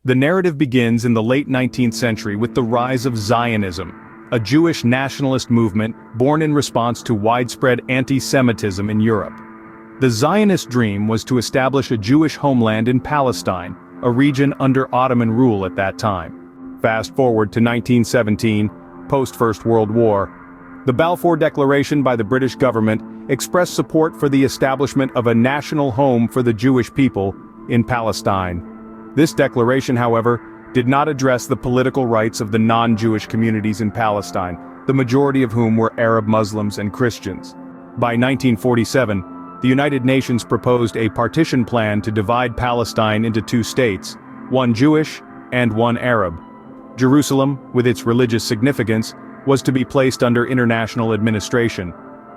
The narrative begins in the late 19th century with the rise of Zionism, a Jewish nationalist movement born in response to widespread anti-Semitism in Europe. The Zionist dream was to establish a Jewish homeland in Palestine, a region under Ottoman rule at that time. Fast forward to 1917, post-First World War. The Balfour Declaration by the British government expressed support for the establishment of a national home for the Jewish people in Palestine. This declaration, however, did not address the political rights of the non-Jewish communities in Palestine, the majority of whom were Arab Muslims and Christians. By 1947, the United Nations proposed a partition plan to divide Palestine into two states, one Jewish and one Arab. Jerusalem, with its religious significance, was to be placed under international administration.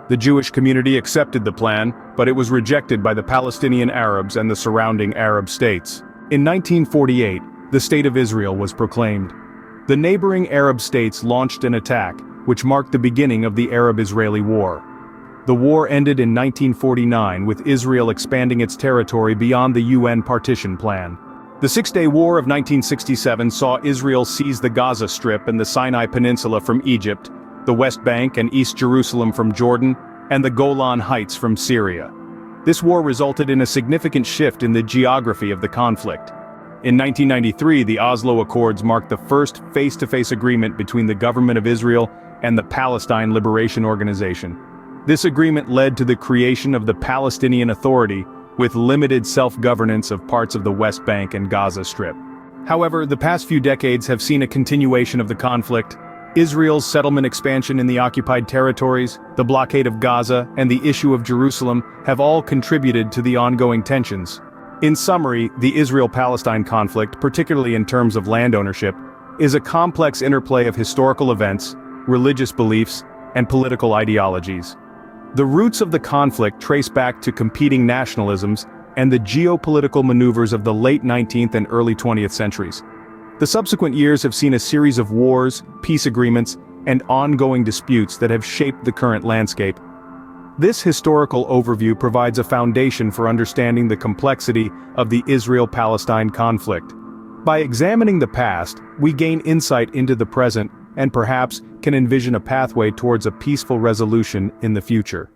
The Jewish community accepted the plan, but it was rejected by the Palestinian Arabs and the surrounding Arab states. In 1948, the State of Israel was proclaimed. The neighboring Arab states launched an attack, which marked the beginning of the Arab-Israeli War. The war ended in 1949 with Israel expanding its territory beyond the UN partition plan. The Six-Day War of 1967 saw Israel seize the Gaza Strip and the Sinai Peninsula from Egypt, the West Bank and East Jerusalem from Jordan, and the Golan Heights from Syria. This war resulted in a significant shift in the geography of the conflict. In 1993, the Oslo Accords marked the first face-to-face agreement between the government of Israel and the Palestine Liberation Organization. This agreement led to the creation of the Palestinian Authority, with limited self-governance of parts of the West Bank and Gaza Strip. However, the past few decades have seen a continuation of the conflict. Israel's settlement expansion in the occupied territories, the blockade of Gaza, and the issue of Jerusalem have all contributed to the ongoing tensions. In summary, the Israel-Palestine conflict, particularly in terms of land ownership, is a complex interplay of historical events, religious beliefs, and political ideologies. The roots of the conflict trace back to competing nationalisms and the geopolitical maneuvers of the late 19th and early 20th centuries. The subsequent years have seen a series of wars, peace agreements, and ongoing disputes that have shaped the current landscape. This historical overview provides a foundation for understanding the complexity of the Israel-Palestine conflict. By examining the past, we gain insight into the present and perhaps can envision a pathway towards a peaceful resolution in the future.